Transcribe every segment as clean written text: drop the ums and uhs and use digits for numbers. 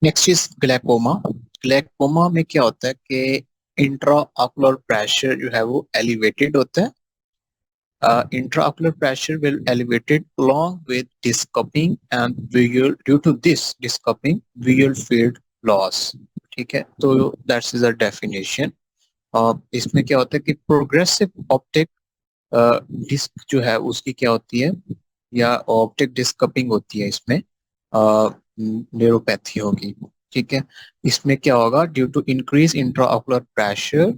Next is glaucoma. Glaucoma में क्या होता है कि इंट्रा ऑकुलर प्रेशर जो है वो एलिवेटेड होता है। Intraocular pressure will elevated along with disc cupping and visual due to this disc cupping visual field loss। ठीक है, तो दैट्स इज अ डेफिनेशन। इसमें क्या होता है कि प्रोग्रेसिव ऑप्टिक डिस्क जो है उसकी क्या होती है, या ऑप्टिक डिस्क कपिंग होती है इसमें, न्यूरोपैथी होगी। ठीक है, इसमें क्या होगा, due to increase intraocular pressure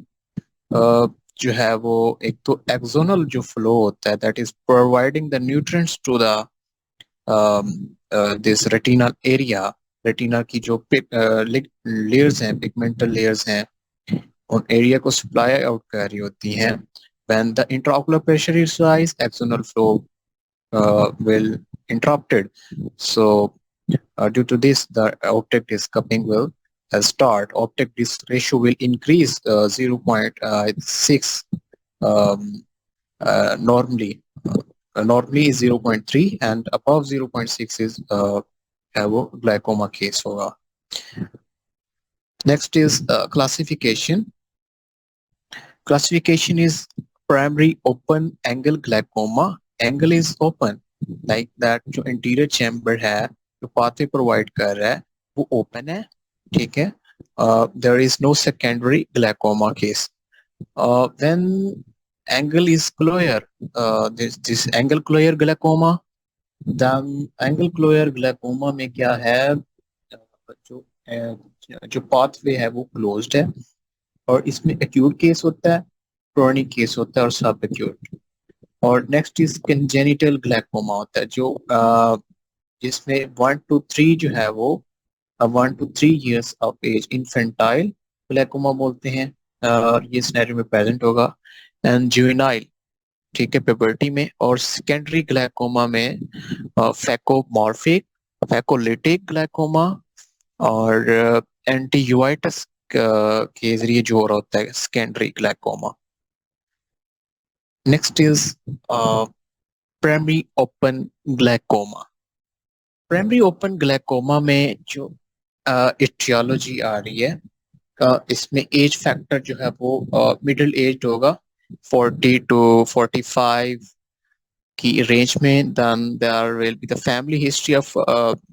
जो है वो एक तो एक्सोनल जो फ्लो होता है that is providing the nutrients to the this retinal area. Retina की जो लेयर्स हैं, पिगमेंटल लेयर्स हैं, उन एरिया को सप्लाई आउट कर रही होती हैं। When the intraocular pressure is rise axonal flow will interrupted, so due to this the optic disc coupling will start. Optic disc ratio will increase 0.6, um, normally is 0.3 and above 0.6 is है वो glaucoma case होगा। Next is classification. Classification is primary open angle glaucoma. Angle is open, like that जो interior chamber है, जो pathway provide कर रहा है वो open है। ठीक है, there is no secondary glaucoma case। When angle is clear, this angle clear glaucoma, then angle clear glaucoma में क्या है, जो जो pathway है वो closed है, और इसमें acute केस होता है, क्रॉनिक केस होता है और सब एक्यूट। और नेक्स्ट इज कंजेनिटल ग्लैकोमा होता है, जो जिसमें 1 to 3 जो है वो 1 to 3 years of age infantile glaucoma बोलते हैं, और ये सिनेरियो में प्रेजेंट होगा। एंड जुवेनाइल, ठीक है, प्यूबर्टी में। और सेकेंडरी ग्लैकोमा में फैकोमॉर्फिक, फैकोलिटिक ग्लैकोमा, और एंटी यूआइटिस के जरिए जो हो रहा होता है secondary glaucoma. Next is primary open glaucoma. Primary open glaucoma में जो इटियोलॉजी आ रही है, इसमें एज फैक्टर जो है वो मिडिल एज होगा, 40 to 45 की रेंज में। Then there will be the family history of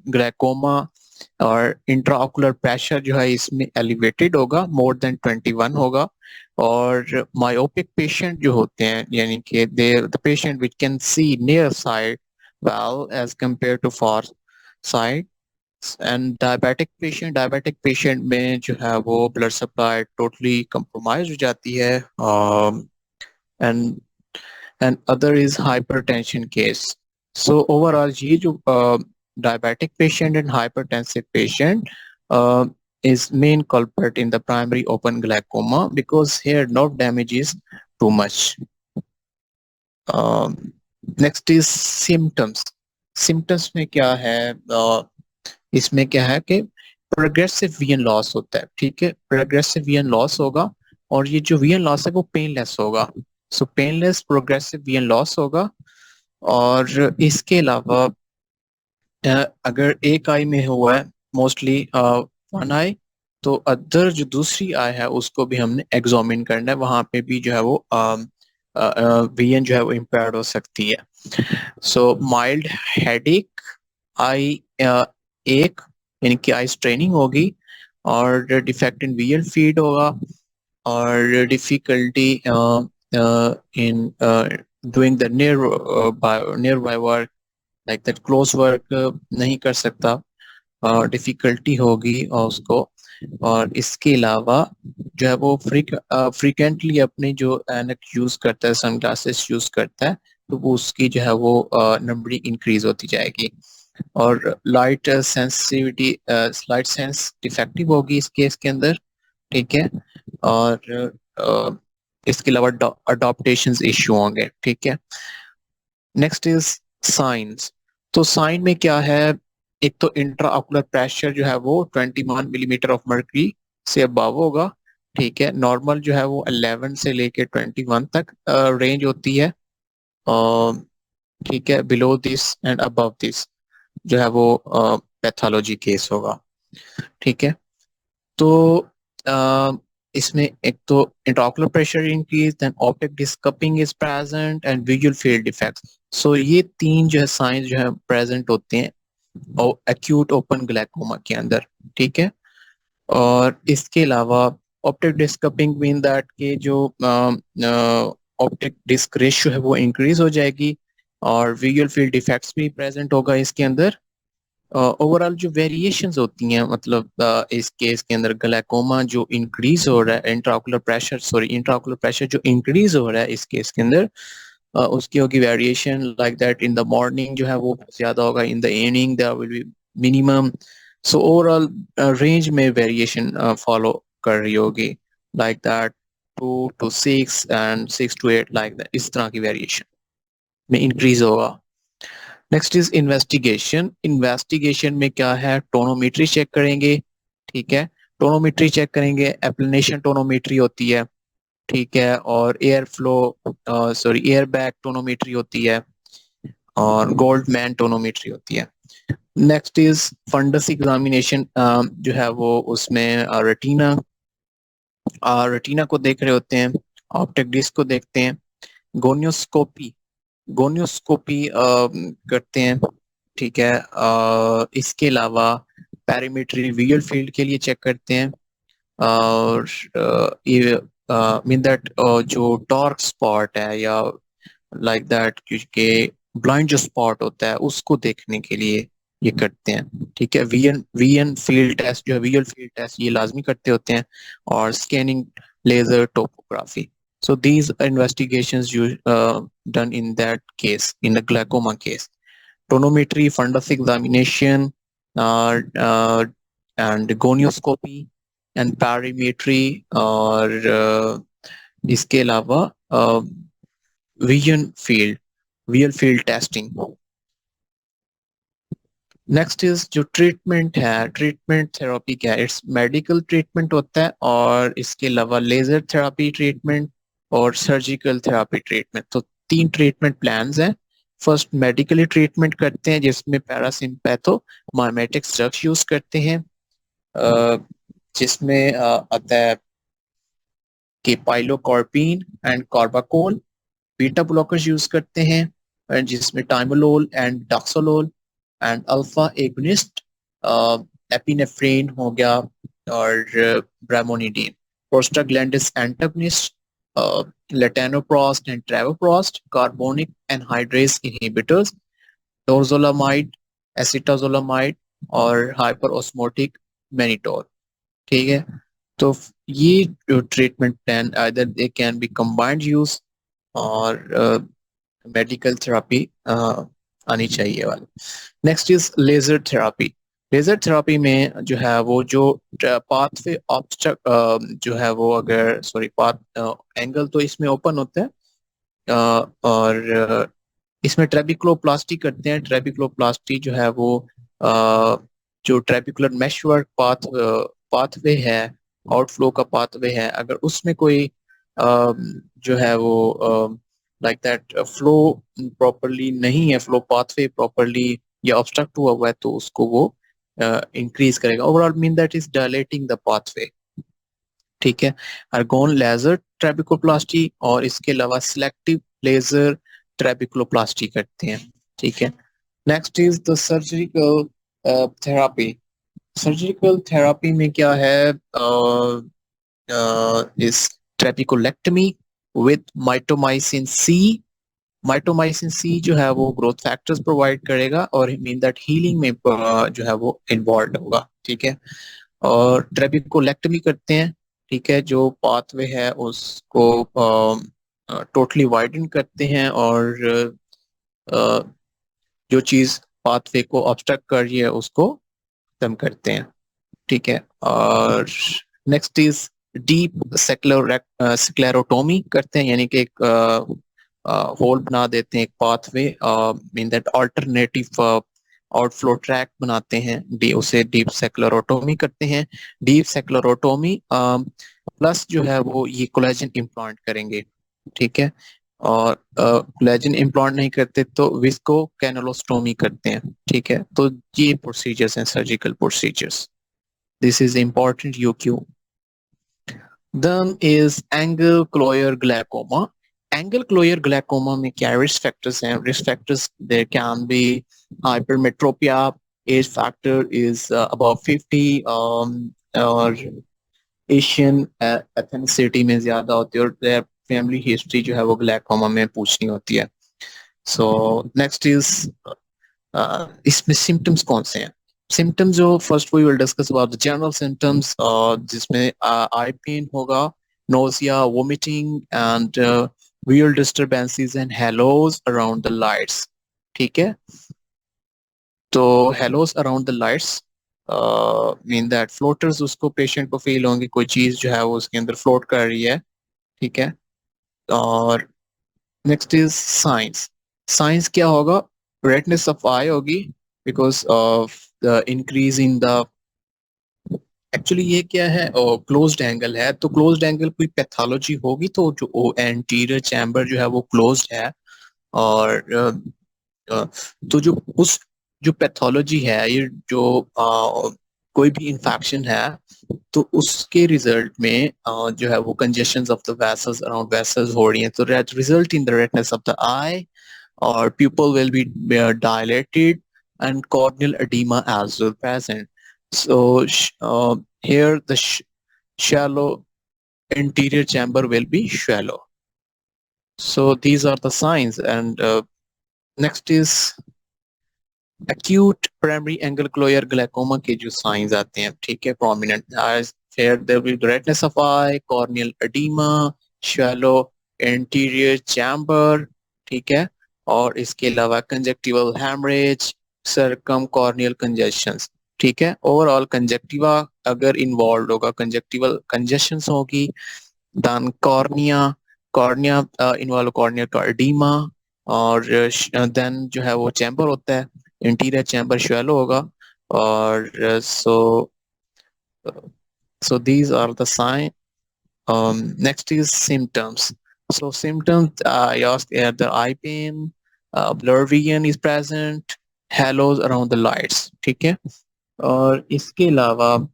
glaucoma, और इंट्राऑकुलर प्रेशर जो है इसमें एलिवेटेड होगा, मोर देन 21 होगा। और मायोपिक पेशेंट जो होते हैं, यानी कि they the patient which can see near side well as compare to far side. And diabetic patient में जो है वो ब्लड सप्लाई टोटली कंप्रोमाइज हो जाती है। And and other is hypertension case. So overall ये जो diabetic patient and hypertensive patient is main culprit in the primary open glaucoma, because here nerve damage is too much। Next is symptoms। symptoms में क्या है, इसमें क्या है कि progressive vision loss होता है। ठीक है, प्रोग्रेसिव विजन लॉस होगा, और ये जो विजन लॉस है वो पेनलेस होगा। सो पेनलेस प्रोग्रेसिव विजन लॉस होगा। और इसके अलावा अगर एक आई में हुआ है, मोस्टली वन आई, तो अदर जो दूसरी आई है उसको भी हमने एग्जामिन करना है, वहां पे भी जो है वो विजन जो है वो इम्पेयर्ड हो सकती है। सो माइल्ड हेडेक, आई एक यानी कि आई स्ट्रेनिंग होगी, और डिफेक्ट इन विजुअल फीड होगा, और difficulty in doing the near by work, like that close work नहीं कर सकता, डिफिकल्टी होगी और उसको। और इसके अलावा जो है वो फ्रिक्वेंटली अपनी जो एनक यूज करता है, सनग्लासेस यूज करता है, तो वो उसकी जो है वो नंबरिंग इंक्रीज होती जाएगी। और light sensitivity, light sense defective होगी इस केस के अंदर। ठीक है, और इसके अलावा अडॉप्टेशन इश्यू होंगे। ठीक है, नेक्स्ट इज साइंस। तो साइन में क्या है, एक तो इंट्राऑकुलर प्रेशर जो है वो 21 मिलीमीटर ऑफ मर्क्यूरी से अबव होगा। ठीक है, नॉर्मल जो है वो 11 से लेके 21 तक रेंज होती है। ठीक है, below this and above this जो है वो पैथोलॉजी केस होगा। ठीक है। तो अ, इसमें एक तो intraocular pressure increase, then optic disc cupping is present and visual field defects. So ये तीन जो है साइंस जो है प्रेजेंट होते हैं और एक्यूट ओपन ग्लाइकोमा के अंदर। ठीक है। और इसके अलावा ऑप्टिक डिस्कपिंग मीन दैट के जो ऑप्टिक डिस्क रेशियो है वो इंक्रीज हो जाएगी और विजुअल फील्ड डिफेक्ट्स भी प्रेजेंट होगा इसके अंदर। ओवरऑल जो वेरिएशंस होती हैं मतलब इस केस के अंदर ग्लाइकोमा जो इंक्रीज हो रहा है, इंट्राओकुलर प्रेशर जो इंक्रीज हो रहा है इस केस के अंदर, उसकी होगी variation like that. In the morning जो है वो ज्यादा होगा, in the evening there will be minimum. So overall range में वेरिएशन फॉलो कर रही होगी like that 2 to 6 and 6 to 8 like that, इस तरह की वेरिएशन में इंक्रीज होगा। Next is investigation. इन्वेस्टिगेशन में क्या है, टोनोमेट्री चेक करेंगे। ठीक है। टोनोमेट्री चेक करेंगे, एप्लेनेशन टोनोमेट्री होती है। ठीक है। और एयर बैग टोनोमेट्री होती है और गोल्ड मैन टोनोमेट्री होती है। नेक्स्ट इज फंडस एग्जामिनेशन, जो है वो उसमें रेटिना को देख रहे होते हैं, ऑप्टिक डिस्क को देखते हैं। गोनियोस्कोपी गोनियोस्कोपी करते हैं। ठीक है। इसके अलावा पैरामीट्री विजुअल फील्ड के लिए चेक करते हैं। और ये मीन दैट जो डार्क स्पॉट है या लाइक दैट क्योंकि ब्लाइंड जो स्पॉट होता है उसको देखने के लिए ये करते हैं। ठीक है। वीएन फील्ड टेस्ट जो है, विजुअल फील्ड टेस्ट ये लाजमी करते होते हैं। और scanning laser topography. So these investigations you done in that case, in the glaucoma case. Tonometry, fundus examination, uh, uh, and gonioscopy and perimetry और इसके अलावा vision field visual field testing. Next is जो treatment है, treatment therapy क्या है, it's medical treatment होता है और इसके अलावा लेजर थेरेपी ट्रीटमेंट और सर्जिकल थेरेपी ट्रीटमेंट। तो तीन ट्रीटमेंट प्लान्स हैं। फर्स्ट मेडिकली ट्रीटमेंट करते हैं जिसमें पैरासिम्पैथो माइमेटिक्स ड्रग्स यूज करते हैं, जिसमें आता है कि pilocarpine and carbachol. Beta blockers use करते हैं जिसमें timolol and doxolol and alpha agonist epinephrine हो गया और brimonidine. Prostaglandins antagonist latanoprost and travoprost. Carbonic anhydrase inhibitors dorzolamide, acetazolamide और हाइपर ऑस्मोटिक मैनिटोल। ठीक है। तो ये जो treatment plan either they can be combined use और मेडिकल थेरेपी आनी चाहिए वाले। Next is laser therapy. Laser therapy में जो है वो जो पाथवे ऑब्स्ट्रक्ट जो है वो अगर पाथ एंगल तो इसमें ओपन होता है और इसमें ट्रेबिकुलोप्लास्टी करते हैं। ट्रेबिकुलोप्लास्टी जो है वो जो ट्रेबिकुलर मेशवर्क पाथवे है, आउटफ्लो का पाथवे है, अगर उसमें कोई जो है वो लाइक दैट फ्लो प्रॉपरली नहीं है, फ्लो पाथवे प्रॉपरली या ऑब्स्ट्रक्ट हुआ हुआ है, तो उसको वो इंक्रीज करेगा। Overall mean that is dilating the pathway. ठीक है। अर्गोन लेजर ट्रेबिकोप्लास्टी और इसके अलावा सिलेक्टिव लेजर ट्रेबिकुलोप्लास्टी करते हैं। ठीक है। Next is the surgical therapy. Surgical therapy में क्या है, is trabeculectomy with mitomycin C. Mitomycin C जो है वो ग्रोथ फैक्टर्स प्रोवाइड करेगा और मीन दैट हीलिंग में जो है वो इन्वॉल्व होगा। ठीक है। और ट्रेबिकुलेक्टमी करते हैं। ठीक है। जो पाथवे है उसको टोटली वाइडन करते हैं और जो चीज पाथवे को ऑब्स्ट्रक्ट कर रही है उसको खत्म करते हैं। ठीक है। और नेक्स्ट इज डीप स्क्लेरोटोमी करते हैं, यानी कि एक होल बना देते हैं एक pathway, mean that alternative outflow track बनाते हैं, उसे डीप सेक्लेरोटोमी करते हैं। डीप सेक्लेरोटोमी प्लस जो है वो ये कोलेजन इम्प्लांट करेंगे। ठीक है। और कोलेजन इम्प्लांट नहीं करते तो विस्को कैनलोस्टोमी करते हैं। ठीक है। तो ये प्रोसीजर्स हैं, surgical procedures. This is important UQ. Then is angle cloyer glaucoma. Angle cloyer glaucoma में क्या risk factors हैं? Risk factors, there can be hypermetropia, age factor is above 50, और एशियन एथेनिसिटी में ज्यादा होती है, और फैमिली हिस्ट्री जो है वो ग्लैकोमा में पूछनी होती है. सो नेक्स्ट इज इसमें सिम्टम्स कौन से हैं? सिम्टम्स जो first we will discuss about the general symptoms, जिसमें आई पेन होगा, nausea, vomiting and visual disturbances and halos around the lights. ठीक है, तो halos around the lights mean that floaters उसको पेशेंट को फील होंगे, कोई चीज जो है वो उसके अंदर फ्लोट कर रही है. ठीक है, और नेक्स्ट इज साइंस. साइंस क्या होगा? रेडनेस ऑफ आई होगी because of the increase in the, actually ये क्या है, क्लोज्ड एंगल है, तो क्लोज्ड एंगल कोई पैथोलॉजी होगी तो जो एंटीरियर चैम्बर जो है वो क्लोज्ड है, और तो जो उस जो पैथोलॉजी है, ये जो कोई भी इंफेक्शन है, तो उसके रिजल्ट में जो है वो congestion of the vessels around vessels हो रही हैं, तो that result in the redness of the eye, और pupil will be dilated and corneal edema as well present. So here the shallow anterior chamber will be shallow. So these are the signs, and next is acute primary angle cloyer glaucoma के जो signs आते हैं, ठीक है, prominent eyes, here there will be redness of eye, corneal edema, shallow anterior chamber. ठीक है, और इसके अलावा conjunctival haemorrhage, circum corneal congestions. ठीक है, ओवरऑल कंजक्टिवा अगर इन्वॉल्व होगा, कंजक्टिवल कंजेशंस होगी, then cornea, cornea involve corneal का एडीमा, और देन जो है वो चैम्बर होता है, इंटीरियर चैम्बर शैलो होगा, और so these are the sign. Next is symptoms. So symptoms, the eye pain, blur vision is present, halos around the lights. ठीक है, और इसके अलावा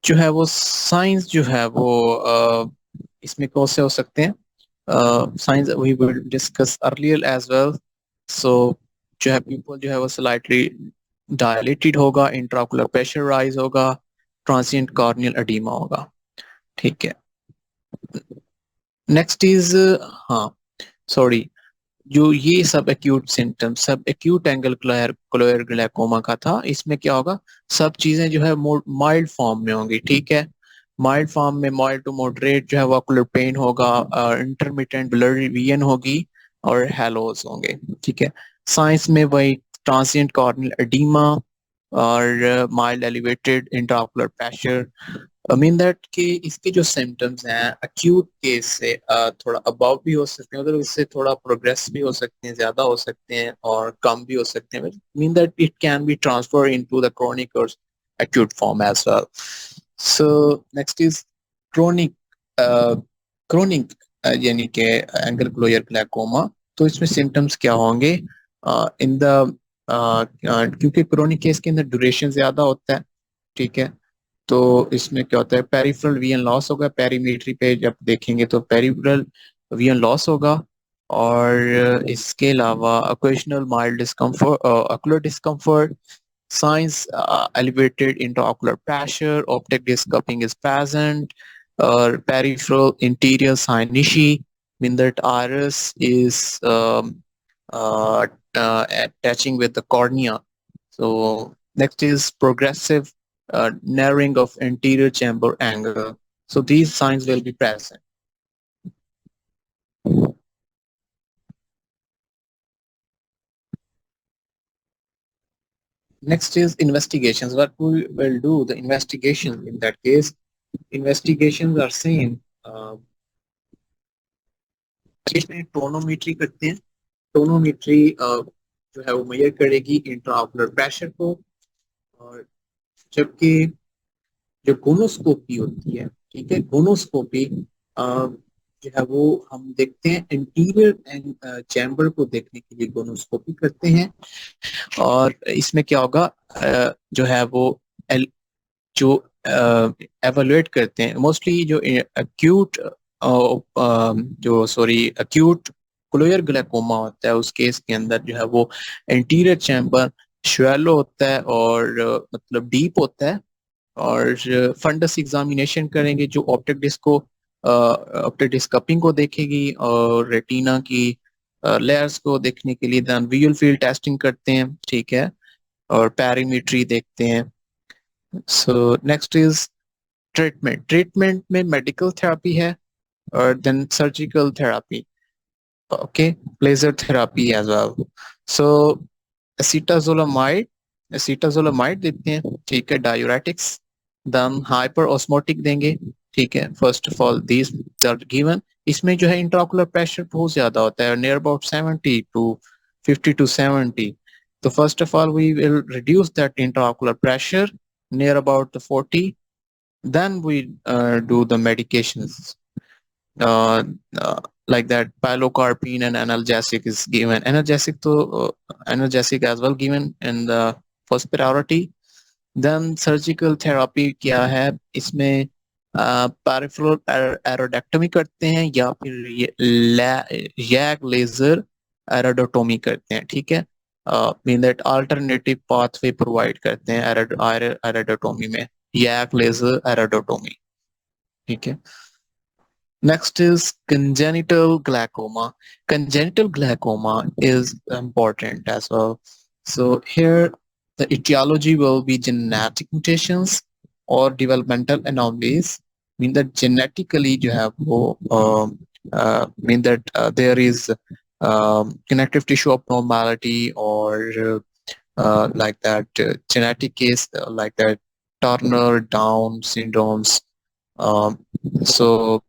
जो है वो साइंस जो है वो इसमें कौन से हो सकते हैं? Since we will discuss earlier as well. So जो है पीपल जो है वो स्लाइटली डायलेटेड होगा, इंट्राओकुलर प्रेशर राइज होगा, ट्रांसिएंट कॉर्नियल एडीमा होगा. ठीक है, नेक्स्ट इज, हाँ सॉरी, जो ये सब एक्यूट सिम्टम्स, सब एक्यूट एंगल क्लोयर ग्लाइकोमा का था, इसमें क्या होगा, सब चीजें जो है माइल्ड फॉर्म में होंगी. ठीक है, माइल्ड फॉर्म में माइल्ड टू मॉडरेट जो है वो ऑकुलर पेन होगा, इंटरमिटेंट ब्लरी विजन होगी, और हेलोज होंगे. ठीक है, साइंस में वही ट्रांसिएंट कॉर्नियल एडीमा और mild elevated intraocular pressure. I mean that कि इसके जो सिम्टम्स हैं अक्यूट केस से थोड़ा अबव भी हो सकते हैं, मतलब इससे थोड़ा प्रोग्रेस भी हो सकते हैं, ज्यादा हो सकते हैं, और कम भी हो सकते हैं. Mean that it can be transfer into the chronic और acute form as well. So next is chronic chronic यानी कि एंगल क्लोयर ग्लाइकोमा. तो इसमें सिम्टम्स क्या होंगे? इन द क्योंकि क्रोनिक केस के अंदर ड्यूरेशन ज्यादा होता है. ठीक है, तो इसमें क्या होता है, पेरिफेरल विजन लॉस होगा, पेरीमेट्री पे जब देखेंगे तो पेरिफेरल विजन लॉस होगा, और इसके अलावा occasional mild discomfort, ocular discomfort, signs elevated intraocular pressure, optic disc cupping is present, peripheral interior cyanosis, mean that iris is attaching with the cornea. So next is progressive narrowing of anterior chamber angle. So these signs will be present. Next is investigations. What we will do, the investigations in that case, investigations are seen. इसमें tonometry करते हैं. Tonometry जो है वो major करेगी intraocular pressure को, और जबकि जो गोनोस्कोपी होती है, ठीक है, गोनोस्कोपी जो है वो हम देखते हैं इंटीरियर एंड चैम्बर को देखने के लिए गोनोस्कोपी करते हैं। और इसमें क्या होगा, जो है वो जो एवेलुएट करते हैं मोस्टली जो एक्यूट जो सॉरी एक्यूट क्लोयर ग्लाइकोमा होता है, उस केस के अंदर जो है वो इंटीरियर चैम्बर शैलो होता है और मतलब डीप होता है। और फंडस एग्जामिनेशन करेंगे जो ऑप्टिक डिस्क को ऑप्टिक डिस्क कपिंग को देखेगी और रेटिना की लेयर्स को देखने के लिए देन विजुअल फील्ड टेस्टिंग करते हैं, ठीक है, और पैरीमीट्री देखते हैं। So next is treatment. Treatment में मेडिकल थेरेपी है और then surgical therapy, okay, laser therapy as well. So acetazolamide, acetazolamide देते हैं, ठीक है, डायूरेटिक्स, देन हाइपर ऑस्मोटिक देंगे, ठीक है। First of all these are given. इसमें जो है इंट्राओकुलर प्रेशर बहुत ज्यादा होता है, नियर अबाउट 70 टू 50 टू 70। तो first of all we will reduce that intraocular pressure near about the 40, then we do the medications, uh, uh, like that pilocarpine and analgesic is given. Analgesic to analgesic as well given in the first priority. Then surgical therapy क्या है इसमें, peripheral एरोडेक्टोमी करते हैं या फिर यैग laser एरोडोटोमी करते हैं, ठीक है। Mean that alternative pathway provide करते हैं एरोडोटोमी में, यैग लेजर एरोडोटोमी, ठीक है। Next is congenital glaucoma. Congenital glaucoma is important as well. So here the etiology will be genetic mutations or developmental anomalies. Mean that genetically you have mean that there is connective tissue abnormality or like that genetic case like that Turner Down syndromes. Um, so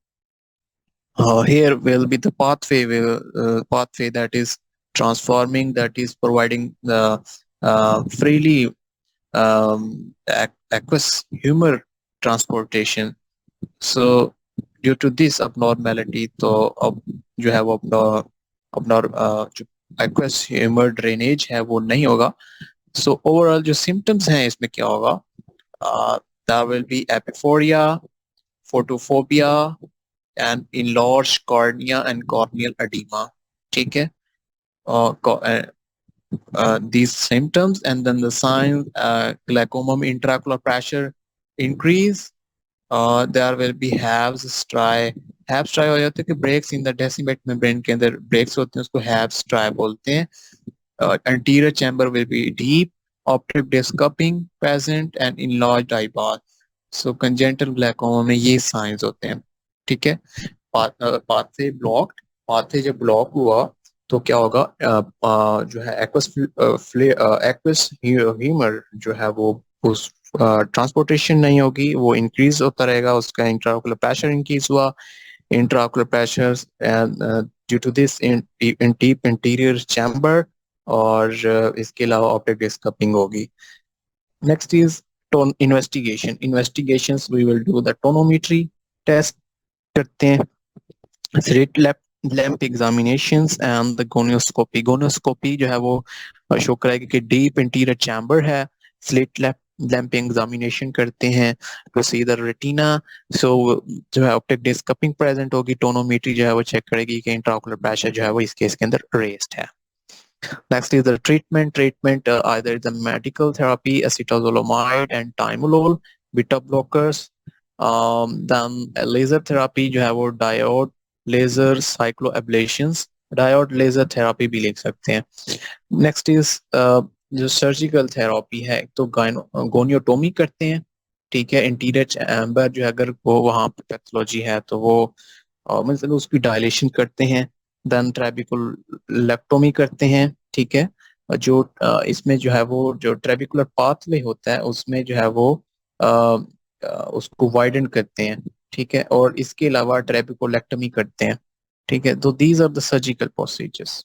here will be the pathway that is transforming, that is providing the freely aqueous humor transportation. So due to this abnormality, तो अब जो है वो जो aqueous humor drainage है वो नहीं होगा। So overall जो symptoms हैं इसमें क्या होगा, there will be epiphoria, photophobia, and enlarged cornea and corneal edema, ठीक है। These symptoms and then the signs, glaucoma intraocular pressure increase, there will be halves striae। half striae हो जाते हैं कि breaks in the decimate membrane के अंदर breaks होते हैं, उसको half striae बोलते हैं। Anterior chamber will be deep, optic disc cupping present and enlarged eyeball। So congenital glaucoma में ये signs होते हैं, ठीक है। पाथवे ब्लॉक्ड, पाथवे जब ब्लॉक हुआ तो क्या होगा, जो है एक्वस ह्यूमर जो है वो उस ट्रांसपोर्टेशन नहीं होगी, वो इंक्रीज होता रहेगा, उसका इंट्राओकुलर प्रेशर इंक्रीज हुआ, intraocular pressure due to this in deep interior chamber, और इसके अलावा ऑप्टिक डिस्क कपिंग होगी। Next is investigation. Investigations we will do the tonometry test करते हैं, slit lamp examinations and the gonioscopy। gonioscopy जो है वो शो कराएगी कि डीप इंटीरियर चैम्बर है, स्लिट लैंप एग्जामिनेशन करते हैं टू सी द रेटिना। सो जो है ऑप्टिक डिस्क कपिंग प्रेजेंट होगी, टोनोमेट्री जो है वो चेक करेगी कि इंट्राओकुलर प्रेशर जो है वो इस केस के अंदर रेस्ट है। Next is the treatment. Treatment either the medical therapy, acetazolamide and timolol, beta blockers. Then laser therapy जो है वो diode laser cycloablations, diode laser therapy भी लिख सकते हैं। Next is जो सर्जिकल थेरापी है, तो गोनियोटोमी करते हैं, ठीक है। इंटीरियर चैम्बर जो है अगर वो वहाँ पे पैथोलॉजी है तो वो मतलब उसकी डायलेशन करते हैं, देन ट्रेबिकुलेक्टोमी करते हैं, ठीक है। जो इसमें जो है वो जो ट्रेबिकुलर पाथवे होता है उसमें जो है वो उसको वाइडन करते हैं, ठीक है, और इसके अलावा ट्रेबिकुलेक्टोमी करते हैं, ठीक है। तो these are the surgical procedures.